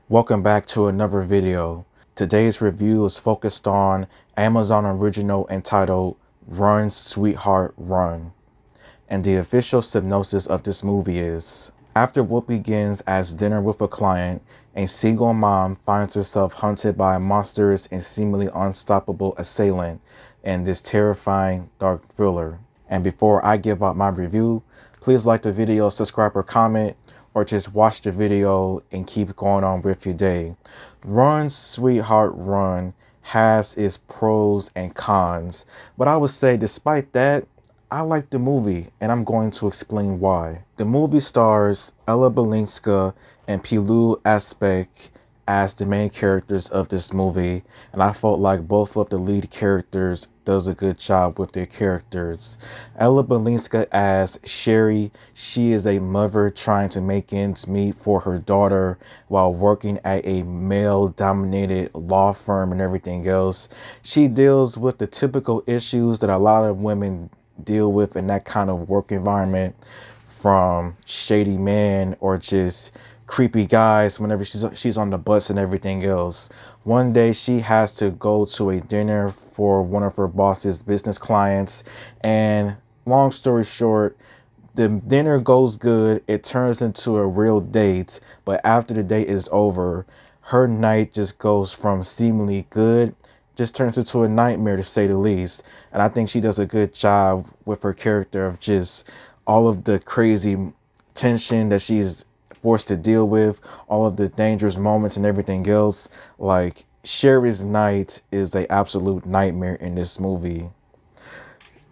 Welcome back to another video. Today's review is focused on Amazon original entitled Run Sweetheart Run. And the official synopsis of this movie is: after what begins as dinner with a client, a single mom finds herself hunted by a monstrous and seemingly unstoppable assailant in this terrifying dark thriller. And before I give out my review, please like the video, subscribe or comment, or just watch the video and keep going on with your day. Run Sweetheart Run has its pros and cons, but I would say despite that, I like the movie, and I'm going to explain why. The movie stars Ella Balinska and Pilu Aspect as the main characters of this movie, and I felt like both of the lead characters does a good job with their characters. Ella Balinska as Sherry, she is a mother trying to make ends meet for her daughter while working at a male-dominated law firm and everything else. She deals with the typical issues that a lot of women deal with in that kind of work environment, from shady men or just creepy guys whenever she's on the bus and everything else. One day she has to go to a dinner for one of her boss's business clients, and long story short, the dinner goes good. It turns into a real date, but after the date is over, her night just goes from seemingly good, just turns into a nightmare to say the least. And I think she does a good job with her character of just all of the crazy tension that she's forced to deal with, all of the dangerous moments and everything else. Like, Sherry's night is an absolute nightmare in this movie.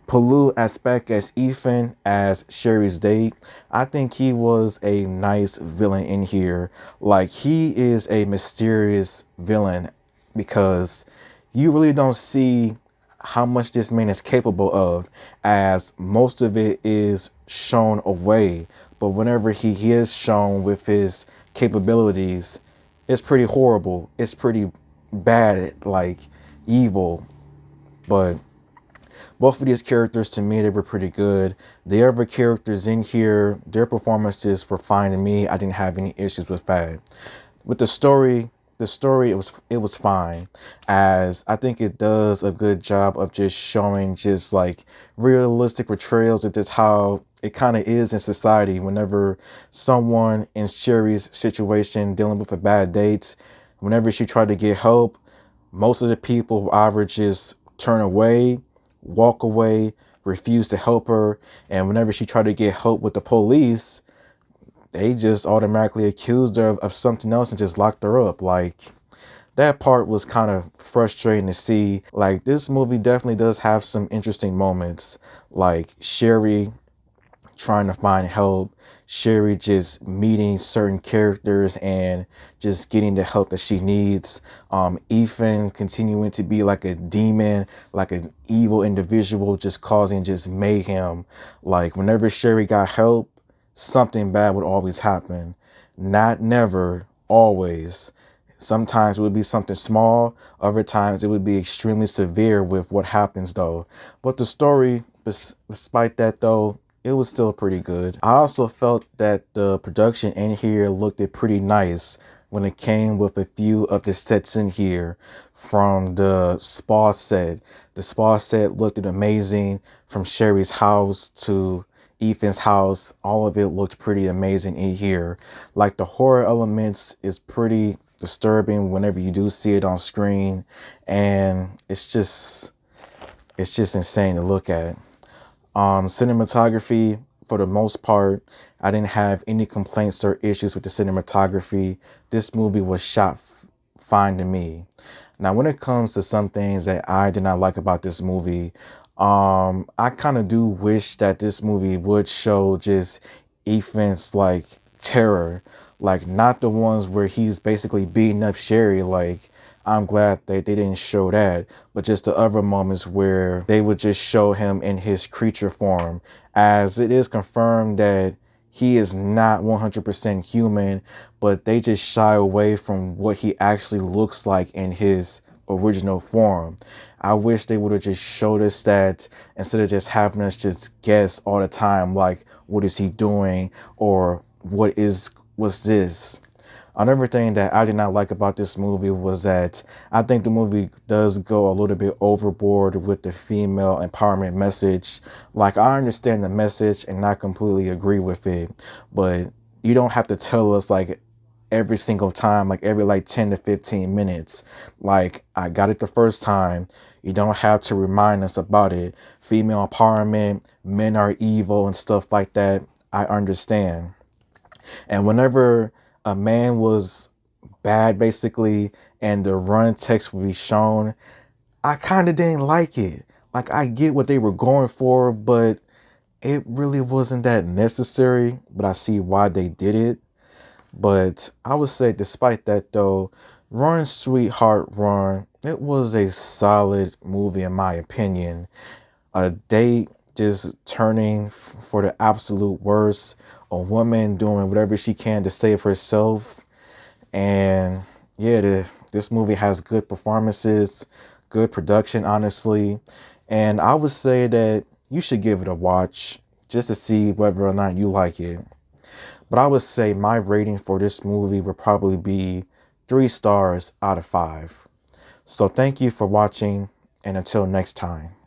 Palu Aspect as Ethan as Sherry's date, I think he was a nice villain in here. Like, he is a mysterious villain because you really don't see how much this man is capable of, as most of it is shown away. But whenever he is shown with his capabilities, it's pretty horrible. It's pretty bad, like evil. But both of these characters, to me, they were pretty good. The other characters in here, their performances were fine to me. I didn't have any issues with that. With the story, it was fine, as I think it does a good job of just showing just like realistic portrayals of just how it kind of is in society. Whenever someone in Sherry's situation dealing with a bad date, whenever she tried to get help, most of the people either just turn away, walk away, refuse to help her, and whenever she tried to get help with the police, they just automatically accused her of something else and just locked her up. Like, that part was kind of frustrating to see. Like, this movie definitely does have some interesting moments, like Sherry trying to find help, Sherry just meeting certain characters and just getting the help that she needs. Ethan continuing to be like a demon, like an evil individual, just causing just mayhem. Like, whenever Sherry got help, something bad would always happen. Not never, always. Sometimes it would be something small. Other times it would be extremely severe with what happens though. But the story, despite that though, it was still pretty good. I also felt that the production in here looked pretty nice when it came with a few of the sets in here. From the spa set. The spa set looked amazing. From Sherry's house to Ethan's house, all of it looked pretty amazing in here. Like, the horror elements is pretty disturbing whenever you do see it on screen, and it's just insane to look at. Cinematography, for the most part, I didn't have any complaints or issues with the cinematography. This movie was shot fine to me. Now, when it comes to some things that I did not like about this movie, I kind of do wish that this movie would show just Ethan's like terror, like not the ones where he's basically beating up Sherry. Like, I'm glad that they didn't show that, but just the other moments where they would just show him in his creature form, as it is confirmed that he is not 100% human, but they just shy away from what he actually looks like in his original form. I wish they would have just showed us that, instead of just having us just guess all the time, like, what is he doing, or what's this? Another thing that I did not like about this movie was that I think the movie does go a little bit overboard with the female empowerment message. Like, I understand the message and I completely agree with it, but you don't have to tell us like every single time, like every like 10 to 15 minutes. Like, I got it the first time. You don't have to remind us about it. Female empowerment, men are evil and stuff like that. I understand. And whenever a man was bad, basically, and the run text would be shown, I kind of didn't like it. Like, I get what they were going for, but it really wasn't that necessary. But I see why they did it. But I would say, despite that, though, Run, Sweetheart, Run, it was a solid movie, in my opinion. A date just turning for the absolute worst, a woman doing whatever she can to save herself. And yeah, this movie has good performances, good production, honestly. And I would say that you should give it a watch just to see whether or not you like it. But I would say my rating for this movie would probably be 3 stars out of 5. So thank you for watching, and until next time.